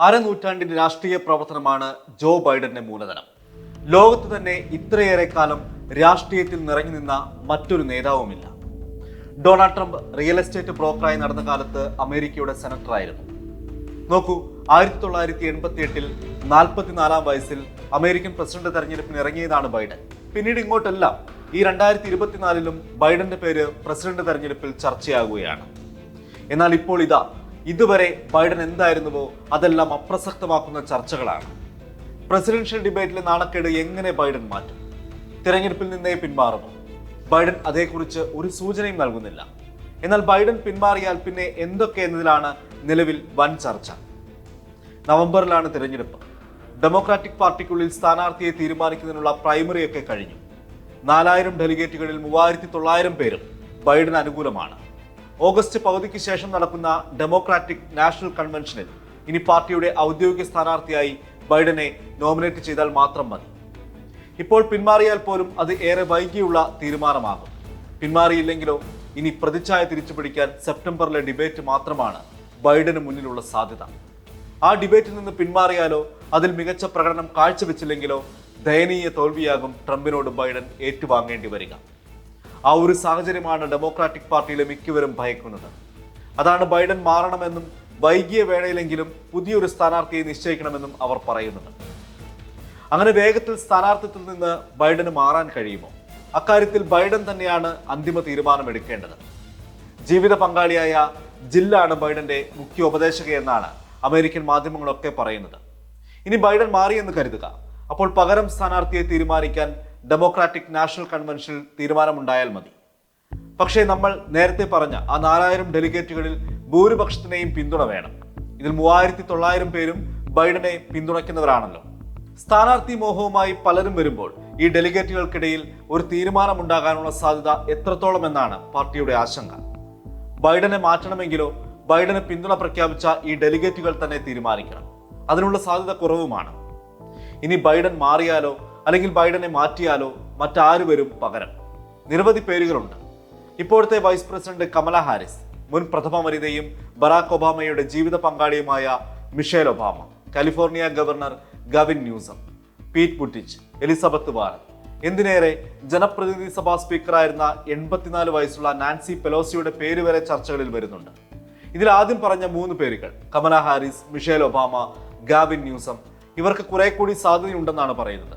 അരനൂറ്റാണ്ടിന്റെ രാഷ്ട്രീയ പ്രവർത്തനമാണ് ജോ ബൈഡന്റെ മൂലധനം. ലോകത്ത് തന്നെ ഇത്രയേറെ കാലം രാഷ്ട്രീയത്തിൽ നിറഞ്ഞു നിന്ന മറ്റൊരു നേതാവുമില്ല. ഡൊണാൾഡ് ട്രംപ് റിയൽ എസ്റ്റേറ്റ് ബ്രോക്കറായി നടന്ന കാലത്ത് അമേരിക്കയുടെ സെനറ്ററായിരുന്നു. നോക്കൂ, 1988-ൽ 44-ാം വയസ്സിൽ അമേരിക്കൻ പ്രസിഡന്റ് തെരഞ്ഞെടുപ്പിന് ഇറങ്ങിയതാണ് ബൈഡൻ. പിന്നീട് ഇങ്ങോട്ടെല്ലാം ഈ 2024-ലും ബൈഡന്റെ പേര് പ്രസിഡന്റ് തെരഞ്ഞെടുപ്പിൽ ചർച്ചയാകുകയാണ്. എന്നാൽ ഇപ്പോൾ ഇതുവരെ ബൈഡൻ എന്തായിരുന്നുവോ അതെല്ലാം അപ്രസക്തമാക്കുന്ന ചർച്ചകളാണ്. പ്രസിഡൻഷ്യൽ ഡിബേറ്റിലെ നാണക്കേട് എങ്ങനെ ബൈഡൻ മാറ്റും? തിരഞ്ഞെടുപ്പിൽ നിന്നേ പിന്മാറുമോ? ബൈഡൻ അതേക്കുറിച്ച് ഒരു സൂചനയും നൽകുന്നില്ല. എന്നാൽ ബൈഡൻ പിന്മാറിയാൽ പിന്നെ എന്തൊക്കെ എന്നതിലാണ് നിലവിൽ വൻ ചർച്ച. നവംബറിലാണ് തിരഞ്ഞെടുപ്പ്. ഡെമോക്രാറ്റിക് പാർട്ടിക്കുള്ളിൽ സ്ഥാനാർത്ഥിയെ തീരുമാനിക്കുന്നതിനുള്ള പ്രൈമറിയൊക്കെ കഴിഞ്ഞു. 4000 ഡെലിഗേറ്റുകളിൽ 3900 പേരും ബൈഡൻ അനുകൂലമാണ്. ഓഗസ്റ്റ് പകുതിക്ക് ശേഷം നടക്കുന്ന ഡെമോക്രാറ്റിക് നാഷണൽ കൺവെൻഷനിൽ ഇനി പാർട്ടിയുടെ ഔദ്യോഗിക സ്ഥാനാർത്ഥിയായി ബൈഡനെ നോമിനേറ്റ് ചെയ്താൽ മാത്രം മതി. ഇപ്പോൾ പിന്മാറിയാൽ പോലും അത് ഏറെ വൈകിയുള്ള തീരുമാനമാകും. പിന്മാറിയില്ലെങ്കിലോ ഇനി പ്രതിച്ഛായ തിരിച്ചുപിടിക്കാൻ സെപ്റ്റംബറിലെ ഡിബേറ്റ് മാത്രമാണ് ബൈഡന് മുന്നിലുള്ള സാധ്യത. ആ ഡിബേറ്റിൽ നിന്ന് പിന്മാറിയാലോ അതിൽ മികച്ച പ്രകടനം കാഴ്ചവെച്ചില്ലെങ്കിലോ ദയനീയ തോൽവിയാകും ട്രംപിനോട് ബൈഡൻ ഏറ്റുവാങ്ങേണ്ടി വരിക. ആ ഒരു സാഹചര്യമാണ് ഡെമോക്രാറ്റിക് പാർട്ടിയിലെ മിക്കവരും ഭയക്കുന്നത്. അതാണ് ബൈഡൻ മാറണമെന്നും വൈകിയ വേളയിലെങ്കിലും പുതിയൊരു സ്ഥാനാർത്ഥിയെ നിശ്ചയിക്കണമെന്നും അവർ പറയുന്നത്. അങ്ങനെ വേഗത്തിൽ സ്ഥാനാർത്ഥിത്വത്തിൽ നിന്ന് ബൈഡന് മാറാൻ കഴിയുമോ? അക്കാര്യത്തിൽ ബൈഡൻ തന്നെയാണ് അന്തിമ തീരുമാനമെടുക്കേണ്ടത്. ജീവിത പങ്കാളിയായ ജില്ലാണ് ബൈഡന്റെ മുഖ്യ ഉപദേശകയെന്നാണ് അമേരിക്കൻ മാധ്യമങ്ങളൊക്കെ പറയുന്നത്. ഇനി ബൈഡൻ മാറിയെന്ന് കരുതുക. അപ്പോൾ പകരം സ്ഥാനാർത്ഥിയെ തീരുമാനിക്കാൻ ഡെമോക്രാറ്റിക് നാഷണൽ കൺവെൻഷനിൽ തീരുമാനമുണ്ടായാൽ മതി. പക്ഷേ നമ്മൾ നേരത്തെ പറഞ്ഞ ആ 4000 ഡെലിഗേറ്റുകളിൽ ഭൂരിപക്ഷത്തിനെയും പിന്തുണ വേണം. ഇതിൽ 3900 പേരും ബൈഡനെ പിന്തുണയ്ക്കുന്നവരാണല്ലോ. സ്ഥാനാർത്ഥി മോഹവുമായി പലരും വരുമ്പോൾ ഈ ഡെലിഗേറ്റുകൾക്കിടയിൽ ഒരു തീരുമാനമുണ്ടാകാനുള്ള സാധ്യത എത്രത്തോളം എന്നാണ് പാർട്ടിയുടെ ആശങ്ക. ബൈഡനെ മാറ്റണമെങ്കിലോ ബൈഡന് പിന്തുണ പ്രഖ്യാപിച്ച ഈ ഡെലിഗേറ്റുകൾ തന്നെ തീരുമാനിക്കണം. അതിനുള്ള സാധ്യത കുറവുമാണ്. ഇനി ബൈഡൻ മാറിയാലോ അല്ലെങ്കിൽ ബൈഡനെ മാറ്റിയാലോ മറ്റാരു വരും പകരം? നിരവധി പേരുകളുണ്ട്. ഇപ്പോഴത്തെ വൈസ് പ്രസിഡന്റ് കമല ഹാരിസ്, മുൻ പ്രഥമ വനിതയും ബറാക് ഒബാമയുടെ ജീവിത പങ്കാളിയുമായ Michelle Obama, California governor Gavin Newsom, Pete Buttigieg, Elizabeth Warren, എന്തിനേറെ ജനപ്രതിനിധി സഭാ സ്പീക്കറായിരുന്ന 84 വയസ്സുള്ള നാൻസി പെലോസിയുടെ പേര് വരെ ചർച്ചകളിൽ വരുന്നുണ്ട്. ഇതിൽ ആദ്യം പറഞ്ഞ 3 പേരുകൾ Kamala Harris, Michelle Obama, Gavin Newsom, ഇവർക്ക് കുറെ കൂടി സാധ്യതയുണ്ടെന്നാണ് പറയുന്നത്.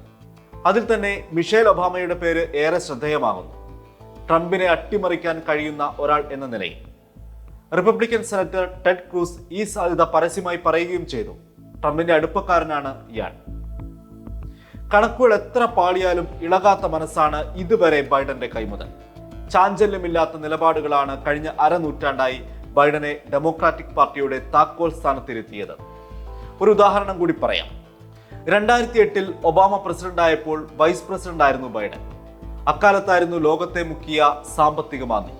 അതിൽ തന്നെ മിഷേൽ ഒബാമയുടെ പേര് ഏറെ ശ്രദ്ധേയമാകുന്നു. ട്രംപിനെ അട്ടിമറിക്കാൻ കഴിയുന്ന ഒരാൾ എന്ന നിലയിൽ. റിപ്പബ്ലിക്കൻ സെനറ്റർ ടെഡ് ക്രൂസ് ഈ സാധ്യത പരസ്യമായി പറയുകയും ചെയ്തു. ട്രംപിന്റെ അടുപ്പക്കാരനാണ് ഇയാൾ. കണക്കുകൾ എത്ര പാളിയാലും ഇളകാത്ത മനസ്സാണ് ഇതുവരെ ബൈഡന്റെ കൈമുതൽ. ചാഞ്ചല്യമില്ലാത്ത നിലപാടുകളാണ് കഴിഞ്ഞ അരനൂറ്റാണ്ടായി ബൈഡനെ ഡെമോക്രാറ്റിക് പാർട്ടിയുടെ താക്കോൽ സ്ഥാനത്തിരുത്തിയത്. ഒരു ഉദാഹരണം കൂടി പറയാം. 2008-ൽ ഒബാമ പ്രസിഡന്റായപ്പോൾ വൈസ് പ്രസിഡന്റ് ആയിരുന്നു ബൈഡൻ. അക്കാലത്തായിരുന്നു ലോകത്തെ മുക്കിയ സാമ്പത്തിക മാന്ദ്യം.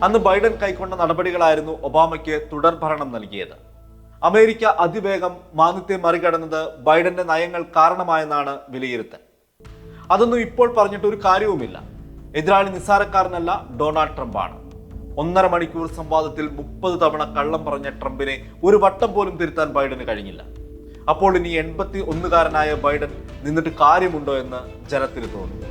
അന്ന് ബൈഡൻ കൈക്കൊണ്ട നടപടികളായിരുന്നു ഒബാമയ്ക്ക് തുടർഭരണം നൽകിയത്. അമേരിക്ക അതിവേഗം മാന്ദ്യത്തെ മറികടന്നത് ബൈഡന്റെ നയങ്ങൾ കാരണമായെന്നാണ് വിലയിരുത്തൽ. അതൊന്നും ഇപ്പോൾ പറഞ്ഞിട്ട് ഒരു കാര്യവുമില്ല. എതിരാളി നിസ്സാരക്കാരനല്ല, ഡൊണാൾഡ് ട്രംപാണ്. 1.5 മണിക്കൂർ സംവാദത്തിൽ 30 തവണ കള്ളം പറഞ്ഞ ട്രംപിനെ ഒരു വട്ടം പോലും തിരുത്താൻ ബൈഡന് കഴിഞ്ഞില്ല. അപ്പോൾ ഇനി 81-കാരനായ ബൈഡൻ നിന്നിട്ട് കാര്യമുണ്ടോ എന്ന് ജനത്തിന് തോന്നുന്നു.